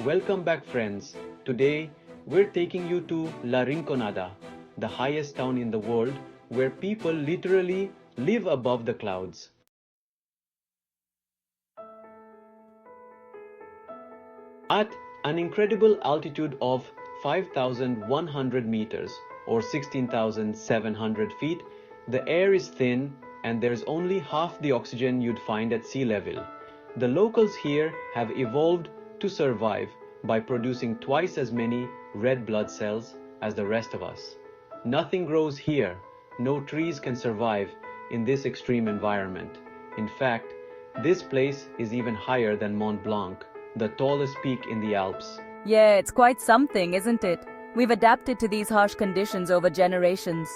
Welcome back, friends. Today, we're taking you to La Rinconada, the highest town in the world where people literally live above the clouds. At an incredible altitude of 5,100 meters or 16,700 feet, the air is thin and there's only half the oxygen you'd find at sea level. The locals here have evolved to survive by producing twice as many red blood cells as the rest of us. Nothing grows here. No trees can survive in this extreme environment. In fact, this place is even higher than Mont Blanc, the tallest peak in the Alps. Yeah, it's quite something, isn't it? We've adapted to these harsh conditions over generations.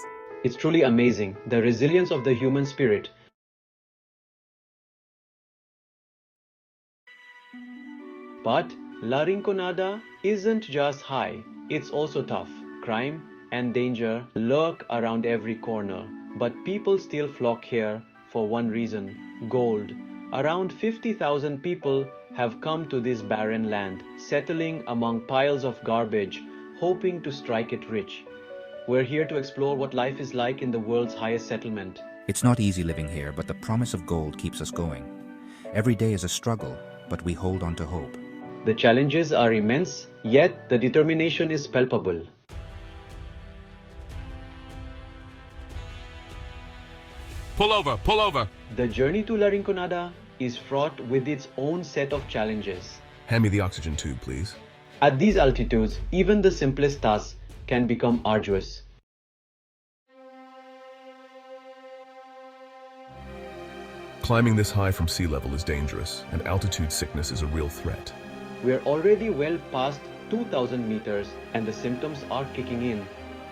It's truly amazing, the resilience of the human spirit. But La Rinconada isn't just high, it's also tough. Crime and danger lurk around every corner, but people still flock here for one reason: gold. Around 50,000 people have come to this barren land, settling among piles of garbage, hoping to strike it rich. We're here to explore what life is like in the world's highest settlement. It's not easy living here, but the promise of gold keeps us going. Every day is a struggle, but we hold on to hope. The challenges are immense, yet the determination is palpable. Pull over, pull over. The journey to La Rinconada is fraught with its own set of challenges. Hand me the oxygen tube, please. At these altitudes, even the simplest tasks can become arduous. Climbing this high from sea level is dangerous, and altitude sickness is a real threat. We're already well past 2,000 meters and the symptoms are kicking in: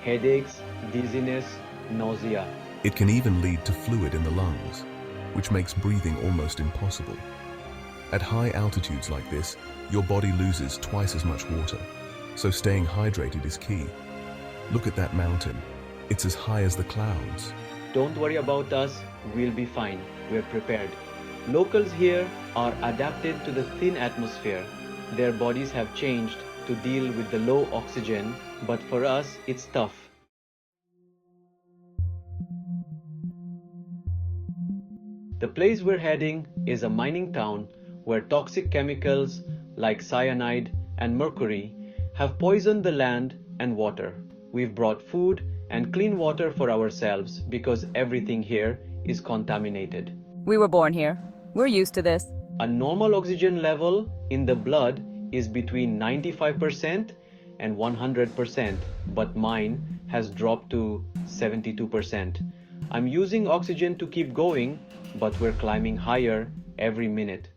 headaches, dizziness, nausea. It can even lead to fluid in the lungs, which makes breathing almost impossible. At high altitudes like this, your body loses twice as much water, so staying hydrated is key. Look at that mountain. It's as high as the clouds. Don't worry about us, we'll be fine. We're prepared. Locals here are adapted to the thin atmosphere. Their bodies have changed to deal with the low oxygen, but for us, it's tough. The place we're heading is a mining town where toxic chemicals like cyanide and mercury have poisoned the land and water. We've brought food and clean water for ourselves because everything here is contaminated. We were born here. We're used to this. A normal oxygen level in the blood is between 95% and 100%, but mine has dropped to 72%. I'm using oxygen to keep going, but we're climbing higher every minute.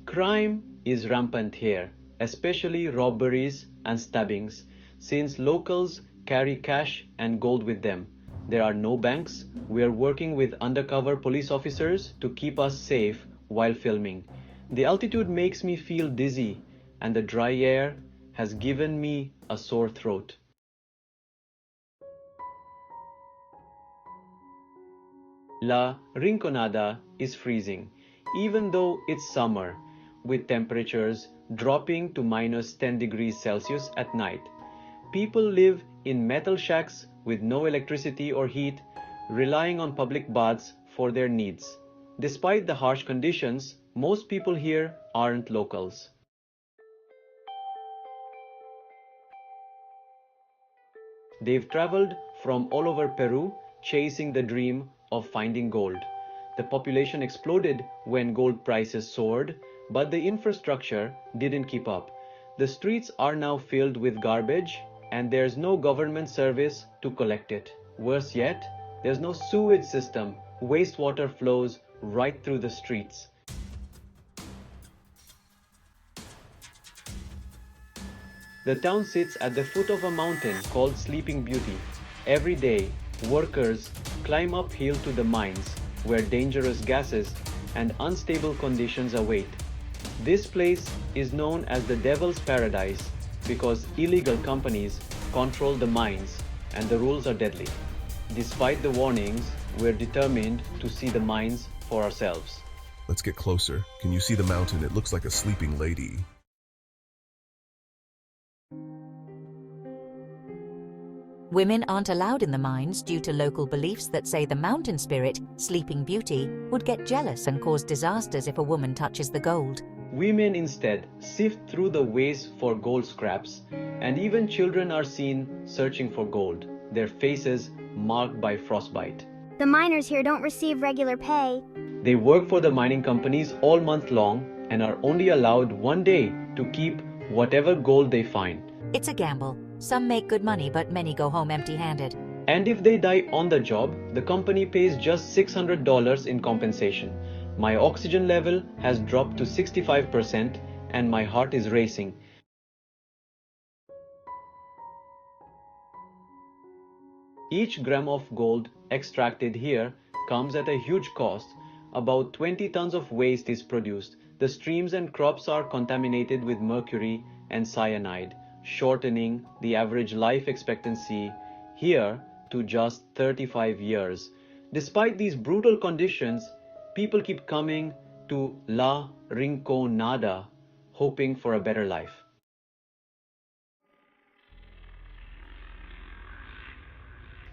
Crime is rampant here, especially robberies and stabbings, since locals carry cash and gold with them. There are no banks. We are working with undercover police officers to keep us safe while filming. The altitude makes me feel dizzy, and the dry air has given me a sore throat. La Rinconada is freezing, even though it's summer, with temperatures dropping to -10 degrees Celsius at night. People live in metal shacks with no electricity or heat, relying on public baths for their needs. Despite the harsh conditions, most people here aren't locals. They've traveled from all over Peru, chasing the dream of finding gold. The population exploded when gold prices soared, but the infrastructure didn't keep up. The streets are now filled with garbage, and there's no government service to collect it. Worse yet, there's no sewage system. Wastewater flows right through the streets. The town sits at the foot of a mountain called Sleeping Beauty. Every day, workers climb uphill to the mines, where dangerous gases and unstable conditions await. This place is known as the Devil's Paradise because illegal companies control the mines and the rules are deadly. Despite the warnings, we're determined to see the mines for ourselves. Let's get closer. Can you see the mountain? It looks like a sleeping lady. Women aren't allowed in the mines due to local beliefs that say the mountain spirit, Sleeping Beauty, would get jealous and cause disasters if a woman touches the gold. Women instead sift through the waste for gold scraps, and even children are seen searching for gold, their faces marked by frostbite. The miners here don't receive regular pay. They work for the mining companies all month long and are only allowed one day to keep whatever gold they find. It's a gamble. Some make good money, but many go home empty-handed. And if they die on the job, the company pays just $600 in compensation. My oxygen level has dropped to 65% and my heart is racing. Each gram of gold extracted here comes at a huge cost. About 20 tons of waste is produced. The streams and crops are contaminated with mercury and cyanide, shortening the average life expectancy here to just 35 years. Despite these brutal conditions, people keep coming to la-rinconada, hoping for a better life.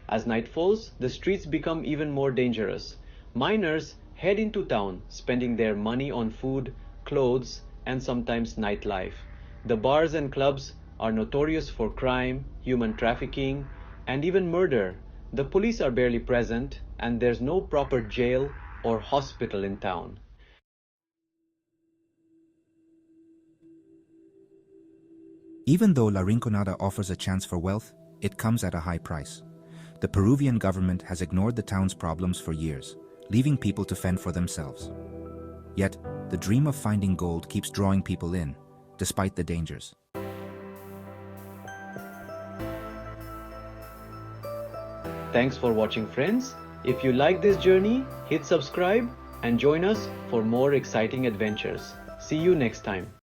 As night falls, the streets become even more dangerous. Miners head into town, spending their money on food, clothes, and sometimes nightlife. The bars and clubs are notorious for crime, human trafficking, and even murder. The police are barely present, and there's no proper jail or hospital in town. Even though La Rinconada offers a chance for wealth, it comes at a high price. The Peruvian government has ignored the town's problems for years, leaving people to fend for themselves. Yet, the dream of finding gold keeps drawing people in, despite the dangers. Thanks for watching, friends. If you like this journey, hit subscribe and join us for more exciting adventures. See you next time.